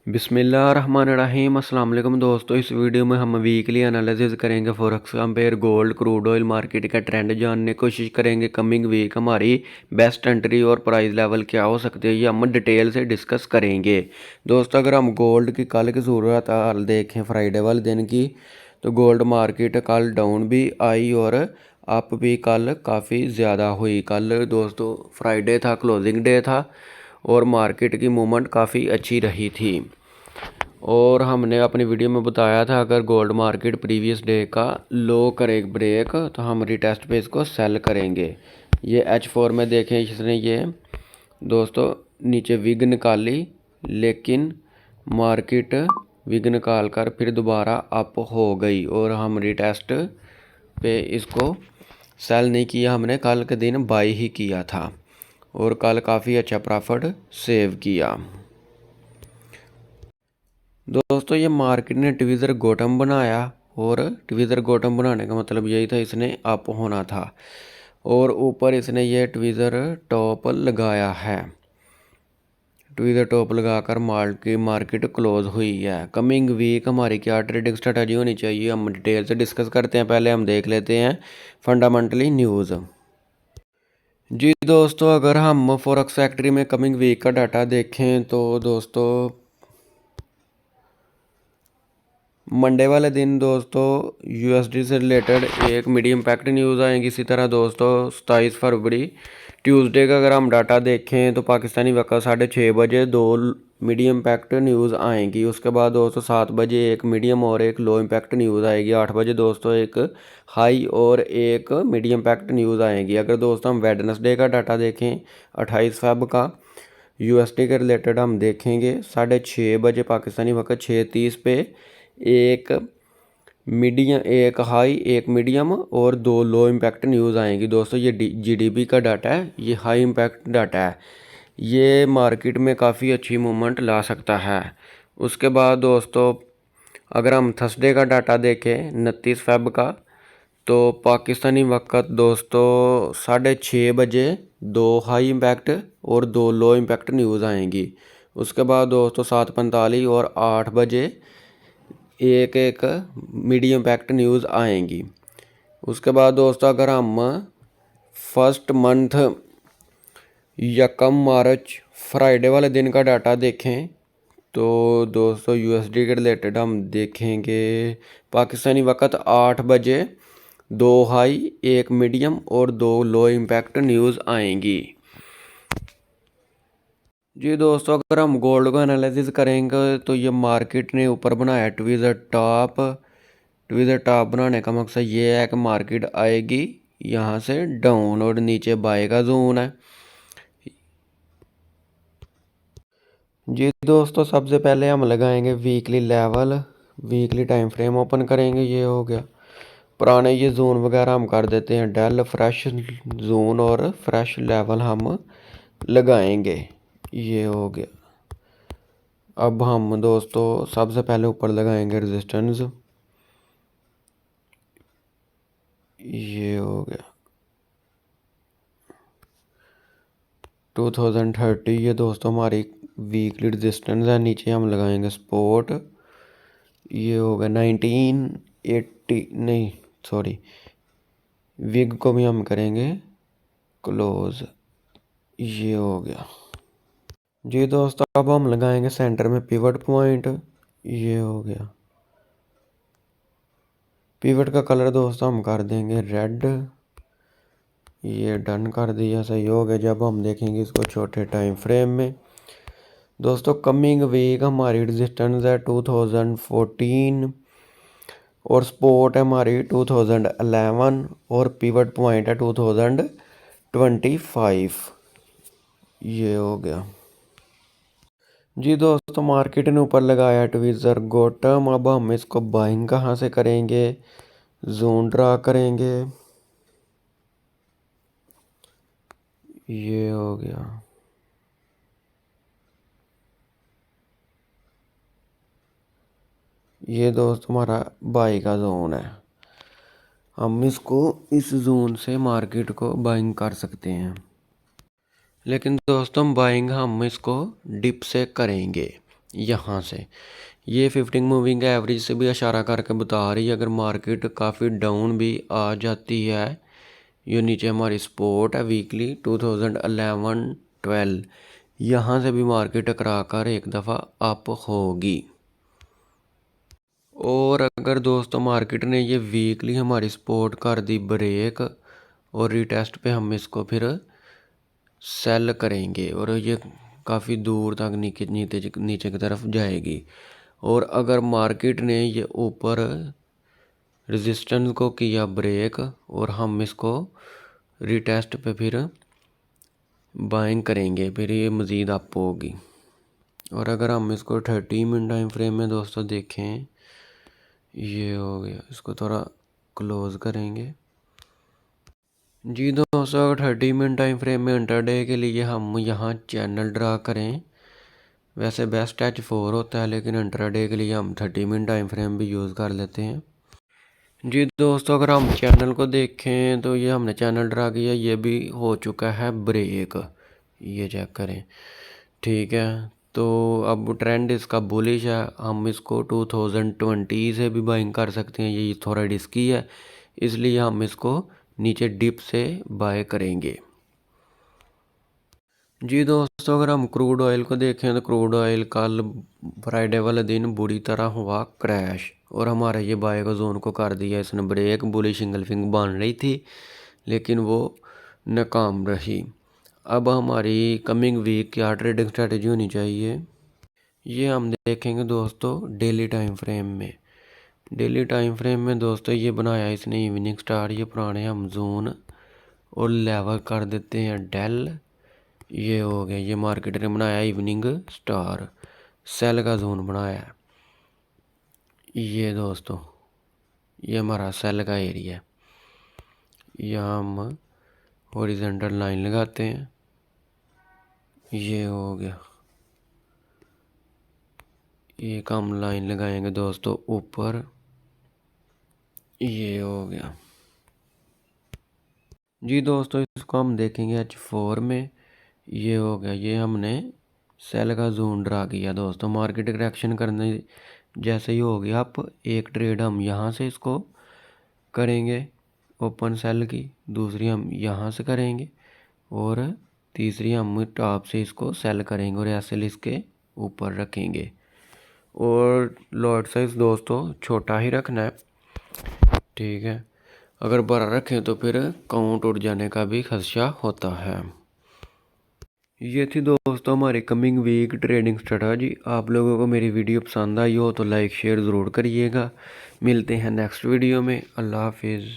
बिस्मिल्लाहिर्रहमानिर्रहीम। अस्सलाम वालेकुम दोस्तों, इस वीडियो में हम वीकली एनालिसिस करेंगे forex compare gold crude oil market का ट्रेंड जानने की कोशिश करेंगे। कमिंग वीक हमारी बेस्ट एंट्री और प्राइस लेवल क्या हो सकते हैं, ये हम डिटेल से डिस्कस करेंगे। दोस्तों, अगर हम गोल्ड की कल की सूरत हाल देखें फ्राइडे वाले दिन की, तो गोल्ड मार्केट कल डाउन भी आई और अप भी कल काफ़ी ज़्यादा हुई। कल दोस्तों फ्राइडे था, क्लोजिंग डे था और मार्केट की मूवमेंट काफ़ी अच्छी रही थी। और हमने अपनी वीडियो में बताया था अगर गोल्ड मार्केट प्रीवियस डे का लो करे ब्रेक तो हम रिटेस्ट पे इसको सेल करेंगे। ये H4 में देखें, इसने ये दोस्तों नीचे विग निकाली, लेकिन मार्केट विग निकाल कर फिर दोबारा अप हो गई और हम रिटेस्ट पे इसको सेल नहीं किया, हमने कल के दिन बाई ही किया था और कल काफ़ी अच्छा प्रॉफिट सेव किया। दोस्तों, ये मार्केट ने ट्विज़र बॉटम बनाया और ट्विज़र बॉटम बनाने का मतलब यही था इसने अप होना था और ऊपर इसने ये ट्विज़र टॉप लगाया है। ट्विज़र टॉप लगाकर मार्केट क्लोज हुई है। कमिंग वीक हमारी क्या ट्रेडिंग स्ट्रेटजी होनी चाहिए, हम डिटेल से डिस्कस करते हैं। पहले हम देख लेते हैं फंडामेंटली न्यूज़। जी दोस्तों, अगर हम फॉरेक्स फैक्ट्री में कमिंग वीक का डाटा देखें तो दोस्तों मंडे वाले दिन दोस्तों यूएसडी से रिलेटेड एक मीडियम पैक्ट न्यूज़ आएगी। इसी तरह दोस्तों 27 फरवरी ट्यूसडे का अगर हम डाटा देखें तो पाकिस्तानी वक्त 6:30 बजे 2 मीडियम पैक्ट न्यूज़ आएंगी। उसके बाद दोस्तों 7 बजे एक मीडियम और एक लो इम्पैक्ट न्यूज़ आएगी। 8 बजे दोस्तों एक हाई और एक मीडियम पैक्ट न्यूज़ आएगी। अगर दोस्तों हम वेडनेसडे का डाटा देखें 28 फेब का यूएसडी के रिलेटेड हम देखेंगे 6:30 बजे पाकिस्तानी वक्त 6:30 पे एक एक हाई एक मीडियम और 2 लो इम्पैक्ट न्यूज़ आएंगी। दोस्तों ये जीडीपी का डाटा है, ये हाई इम्पैक्ट डाटा है, ये मार्केट में काफ़ी अच्छी मूवमेंट ला सकता है। उसके बाद दोस्तों अगर हम थर्सडे का डाटा देखें 29 फेब का, तो पाकिस्तानी वक्त दोस्तों 6:30 बजे 2 हाई इम्पैक्ट और 2 लो इम्पैक्ट न्यूज़ आएंगी। उसके बाद दोस्तों 7:45 और 8 बजे एक एक मीडियम इम्पैक्ट न्यूज़ आएंगी। उसके बाद दोस्तों अगर हम फर्स्ट मंथ यकम मार्च फ्राइडे वाले दिन का डाटा देखें तो दोस्तों यूएसडी के रिलेटेड हम देखेंगे पाकिस्तानी वक्त 8 बजे 2 हाई एक मीडियम और 2 लो इम्पैक्ट न्यूज़ आएंगी। जी दोस्तों, अगर हम गोल्ड को एनालिसिस करेंगे तो ये मार्केट ने ऊपर बनाया ट्विज़र टॉप। ट्विज़र टॉप बनाने का मकसद ये है कि मार्केट आएगी यहाँ से डाउन और नीचे बाय का जोन है। जी दोस्तों, सबसे पहले हम लगाएंगे weekly level, weekly time frame open करेंगे। ये हो गया पुराने ये जोन वगैरह हम कर देते हैं डेल, फ्रेश जोन और फ्रेश लेवल हम लगाएंगे। ये हो गया। अब हम दोस्तों सबसे पहले ऊपर लगाएंगे रेजिस्टेंस। ये हो गया 2030। ये दोस्तों हमारी वीकली रेजिस्टेंस है। नीचे हम लगाएंगे सपोर्ट। ये हो गया 1980, नहीं सॉरी, विग को भी हम करेंगे क्लोज। ये हो गया। जी दोस्तों, अब हम लगाएंगे सेंटर में पिवट पॉइंट। ये हो गया। पिवट का कलर दोस्तों हम कर देंगे रेड। ये डन कर दिया, सही हो गया। जब हम देखेंगे इसको छोटे टाइम फ्रेम में, दोस्तों कमिंग वीक हमारी रेजिस्टेंस है 2014 और सपोर्ट है हमारी 2011 और पिवट पॉइंट है 2025। ये हो गया। जी दोस्तों, मार्केट ने ऊपर लगाया ट्विज़र बॉटम। अब हम इसको बाइंग कहाँ से करेंगे, जोन ड्रा करेंगे। ये हो गया। ये दोस्त हमारा बाई का जोन है, हम इसको इस जोन से मार्केट को बाइंग कर सकते हैं। लेकिन दोस्तों बाइंग हम इसको डिप से करेंगे। यहाँ से ये 15 मूविंग एवरेज से भी इशारा करके बता रही है अगर मार्केट काफ़ी डाउन भी आ जाती है। ये नीचे हमारी सपोर्ट है वीकली 2011-12, यहाँ से भी मार्केट टकरा कर एक दफ़ा अप होगी। और अगर दोस्तों मार्केट ने ये वीकली हमारी सपोर्ट कर दी ब्रेक और रीटेस्ट पे हम इसको फिर सेल करेंगे और ये काफ़ी दूर तक नीचे नीचे नीचे की तरफ जाएगी। और अगर मार्केट ने ये ऊपर रेजिस्टेंस को किया ब्रेक और हम इसको रीटेस्ट पे फिर बाइंग करेंगे, फिर ये मज़ीद अप होगी। और अगर हम इसको 30 मिनट टाइम फ्रेम में दोस्तों देखें, ये हो गया, इसको थोड़ा क्लोज करेंगे जी दोस्तों। अगर 30 मिनट टाइम फ्रेम में इंटरडे के लिए हम यहाँ चैनल ड्रा करें, वैसे बेस्ट H4 होता है लेकिन इंटरडे के लिए हम 30 मिनट टाइम फ्रेम भी यूज़ कर लेते हैं जी दोस्तों। अगर हम चैनल को देखें तो ये हमने चैनल ड्रा किया, ये भी हो चुका है ब्रेक, ये चेक करें, ठीक है। तो अब ट्रेंड इसका बुलिश है, हम इसको 2020 से भी बाइंग कर सकते हैं, ये थोड़ा रिस्की है इसलिए हम इसको नीचे डिप से बाय करेंगे जी दोस्तों। अगर हम क्रूड ऑयल को देखें तो क्रूड ऑयल कल फ्राइडे वाले दिन बुरी तरह हुआ क्रैश और हमारे ये बाय का जोन को कर दिया इसने ब्रेक। बुलिश इंगल्फिंग बन रही थी लेकिन वो नाकाम रही। अब हमारी कमिंग वीक क्या ट्रेडिंग स्ट्रेटजी होनी चाहिए, ये हम देखेंगे दोस्तों डेली टाइम फ्रेम में। डेली टाइम फ्रेम में दोस्तों ये बनाया इसने इवनिंग स्टार, ये पुराने हम जोन और लेवल कर देते हैं डेल, ये हो गया। ये मार्केट ने बनाया इवनिंग स्टार, सेल का जोन बनाया है ये दोस्तों, ये हमारा सेल का एरिया है। यहाँ हम हॉरिजॉन्टल लाइन लगाते हैं, ये हो गया। एक हम लाइन लगाएंगे दोस्तों ऊपर, ये हो गया जी दोस्तों। इसको हम देखेंगे H4 में, ये हो गया। ये हमने सेल का जोन ड्रा किया दोस्तों। मार्केट करेक्शन करने जैसे ही हो गया, आप एक ट्रेड हम यहाँ से इसको करेंगे ओपन सेल की, दूसरी हम यहाँ से करेंगे और तीसरी हम टॉप से इसको सेल करेंगे और ऐसे इसके ऊपर रखेंगे। और लॉट साइज दोस्तों छोटा ही रखना है, ठीक है। अगर बड़ा रखें तो फिर काउंट उड़ जाने का भी खदशा होता है। ये थी दोस्तों हमारी कमिंग वीक ट्रेडिंग स्ट्रेटजी। आप लोगों को मेरी वीडियो पसंद आई हो तो लाइक शेयर ज़रूर करिएगा। मिलते हैं नेक्स्ट वीडियो में। अल्लाह हाफिज़।